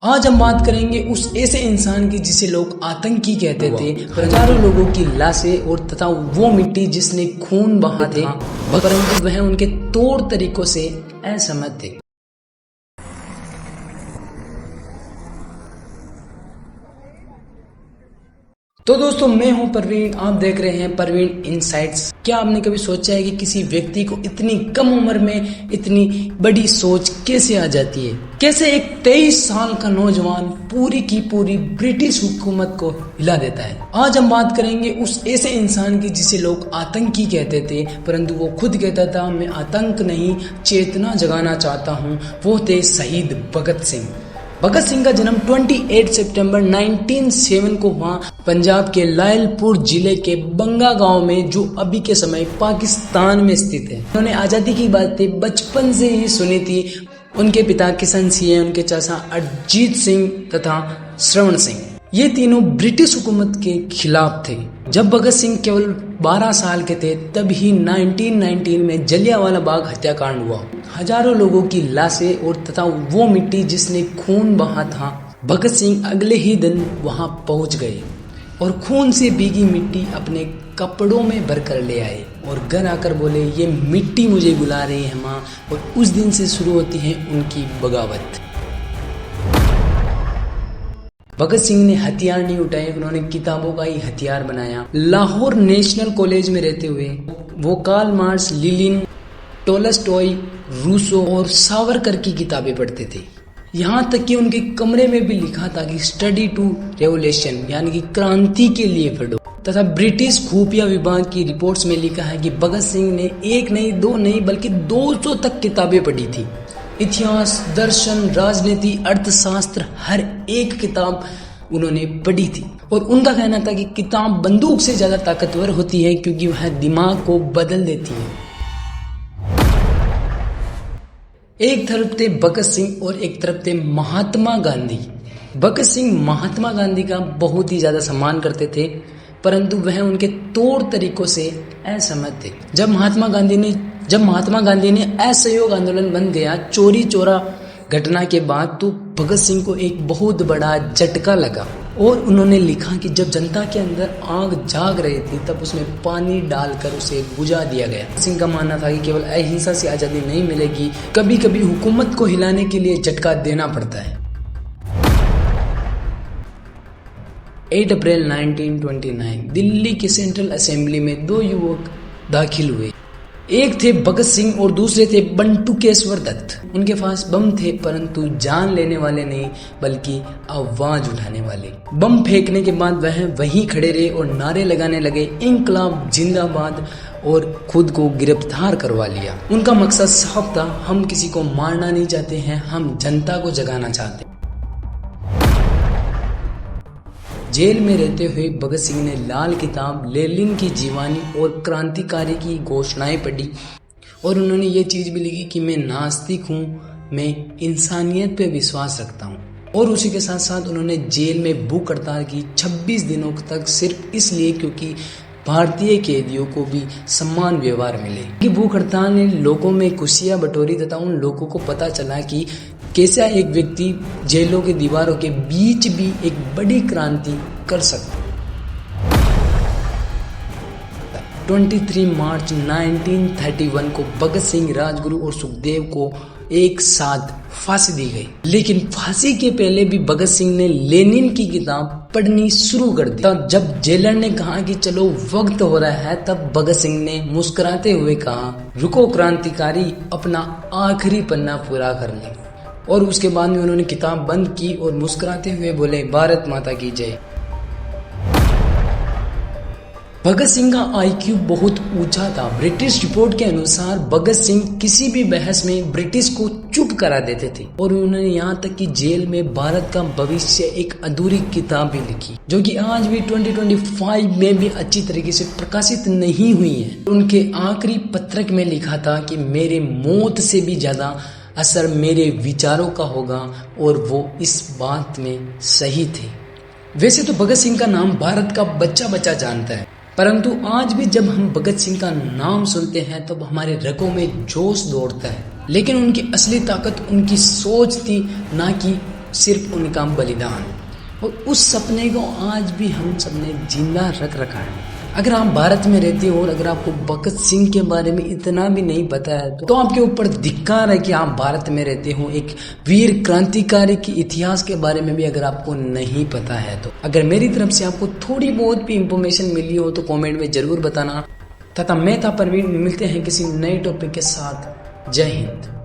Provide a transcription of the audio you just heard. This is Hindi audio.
आज हम बात करेंगे उस ऐसे इंसान की जिसे लोग आतंकी कहते थे। हजारों लोगों की लाशें और तथा वो मिट्टी जिसने खून बहा थे, परंतु वह उनके तौर तरीकों से असहमत थे। तो दोस्तों, मैं हूं परवीन, आप देख रहे हैं परवीन इनसाइट्स। क्या आपने कभी सोचा है कि किसी व्यक्ति को इतनी कम उम्र में इतनी बड़ी सोच कैसे आ जाती है? कैसे एक 23 साल का नौजवान पूरी की पूरी ब्रिटिश हुकूमत को हिला देता है। आज हम बात करेंगे उस ऐसे इंसान की जिसे लोग आतंकी कहते थे, परंतु वो खुद कहता था मैं आतंक नहीं, चेतना जगाना चाहता हूँ। वो थे शहीद भगत सिंह। भगत सिंह का जन्म 28 सितंबर 1907 को हुआ पंजाब के लायलपुर जिले के बंगा गांव में, जो अभी के समय पाकिस्तान में स्थित है। उन्होंने आजादी की बातें बचपन से ही सुनी थी। उनके पिता किशन सिंह, उनके चाचा अरजीत सिंह तथा श्रवण सिंह, ये तीनों ब्रिटिश हुकूमत के खिलाफ थे। जब भगत सिंह केवल 12 साल के थे, तभी 1919 में जलियांवाला बाग हत्याकांड हुआ। हजारों लोगों की लाशें और तथा वो मिट्टी जिसने खून बहा था। भगत सिंह अगले ही दिन वहां पहुंच गए और खून से भीगी मिट्टी अपने कपड़ों में भरकर ले आए और घर आकर बोले, ये मिट्टी मुझे बुला रही है माँ। और उस दिन से शुरू होती है उनकी बगावत। भगत सिंह ने हथियार नहीं उठाए, उन्होंने किताबों का ही हथियार बनाया। लाहौर नेशनल कॉलेज में रहते हुए वो Karl Marx, Lenin, Tolstoy, Rousseau और सावरकर की किताबें पढ़ते थे। यहाँ तक कि उनके कमरे में भी लिखा था कि स्टडी टू रेवोल्यूशन, यानी कि क्रांति के लिए पढ़ो। तथा ब्रिटिश खुफिया विभाग की रिपोर्ट्स में लिखा है कि भगत सिंह ने एक नहीं, दो नहीं, बल्कि 200 तक किताबें पढ़ी थी। इतिहास, दर्शन, राजनीति, अर्थशास्त्र, हर एक किताब उन्होंने पढ़ी थी। और उनका कहना था कि किताब बंदूक से ज्यादा ताकतवर होती है, क्योंकि वह दिमाग को बदल देती है। एक तरफ थे भगत सिंह और एक तरफ थे महात्मा गांधी। भगत सिंह महात्मा गांधी का बहुत ही ज्यादा सम्मान करते थे, परंतु वह उनके तौर तरीकों से असहमत थे। जब महात्मा गांधी ने असहयोग आंदोलन बन गया चोरी चोरा घटना के बाद, तो भगत सिंह को एक बहुत बड़ा झटका लगा और उन्होंने लिखा कि जब जनता के अंदर आग जाग रही थी, तब उसमें पानी डालकर उसे बुझा दिया गया। सिंह का मानना था कि केवल अहिंसा से आजादी नहीं मिलेगी, कभी कभी हुकूमत को हिलाने के लिए झटका देना पड़ता है। 8 अप्रैल 1929 दिल्ली की सेंट्रल असेंबली में 2 युवक दाखिल हुए। एक थे भगत सिंह और दूसरे थे बंटुकेश्वर दत्त। उनके पास बम थे, परंतु जान लेने वाले नहीं, बल्कि आवाज उठाने वाले। बम फेंकने के बाद वह वहीं खड़े रहे और नारे लगाने लगे, इंकलाब जिंदाबाद, और खुद को गिरफ्तार करवा लिया। उनका मकसद साफ था, हम किसी को मारना नहीं चाहते हैं, हम जनता को जगाना चाहते हैं। जेल में रहते हुए भगत सिंह ने लाल किताब, लेनिन की जीवनी और क्रांतिकारी की घोषणाएं पढ़ी और उन्होंने ये चीज भी लिखी कि मैं नास्तिक हूँ, मैं इंसानियत पे विश्वास रखता हूँ। और उसी के साथ साथ उन्होंने जेल में भूख हड़ताल की 26 दिनों तक, सिर्फ इसलिए क्योंकि भारतीय कैदियों को भी समान व्यवहार मिले। कि भूख हड़ताल ने लोगों में खुशियां बटोरी तथा उन लोगों को पता चला कि कैसा एक व्यक्ति जेलों के दीवारों के बीच भी एक बड़ी क्रांति कर सकता। 23 मार्च 1931 को भगत सिंह, राजगुरु और सुखदेव को एक साथ फांसी दी गई। लेकिन फांसी के पहले भी भगत सिंह ने लेनिन की किताब पढ़नी शुरू कर दी। तब जब जेलर ने कहा कि चलो वक्त हो रहा है, तब भगत सिंह ने मुस्कुराते हुए कहा, रुको क्रांतिकारी, अपना आखिरी पन्ना पूरा कर ले। और उसके बाद में उन्होंने किताब बंद की और मुस्कुराते हुए बोले, भारत माता की जय। भगत सिंह का आईक्यू बहुत ऊंचा था। ब्रिटिश रिपोर्ट के अनुसार भगत सिंह किसी भी बहस में ब्रिटिश को चुप करा देते थे और उन्होंने यहाँ तक कि जेल में भारत का भविष्य एक अधूरी किताब भी लिखी, जो कि आज भी 2025 में भी अच्छी तरीके से प्रकाशित नहीं हुई है। उनके आखिरी पत्रक में लिखा था कि मेरे मौत से भी ज्यादा असर मेरे विचारों का होगा, और वो इस बात में सही थे। वैसे तो भगत सिंह का नाम भारत का बच्चा बच्चा जानता है, परंतु आज भी जब हम भगत सिंह का नाम सुनते हैं तब हमारे रगों में जोश दौड़ता है। लेकिन उनकी असली ताकत उनकी सोच थी, ना कि सिर्फ उनका बलिदान, और उस सपने को आज भी हम सबने जिंदा रख रखा है। अगर आप भारत में रहते हो और अगर आपको भगत सिंह के बारे में इतना भी नहीं पता है तो आपके ऊपर धिक्कार है कि आप भारत में रहते हो। एक वीर क्रांतिकारी की इतिहास के बारे में भी अगर आपको नहीं पता है तो अगर मेरी तरफ से आपको थोड़ी बहुत भी इंफॉर्मेशन मिली हो तो कमेंट में जरूर बताना। तथा मैं था परवीन, मिलते हैं किसी नए टॉपिक के साथ। जय हिंद।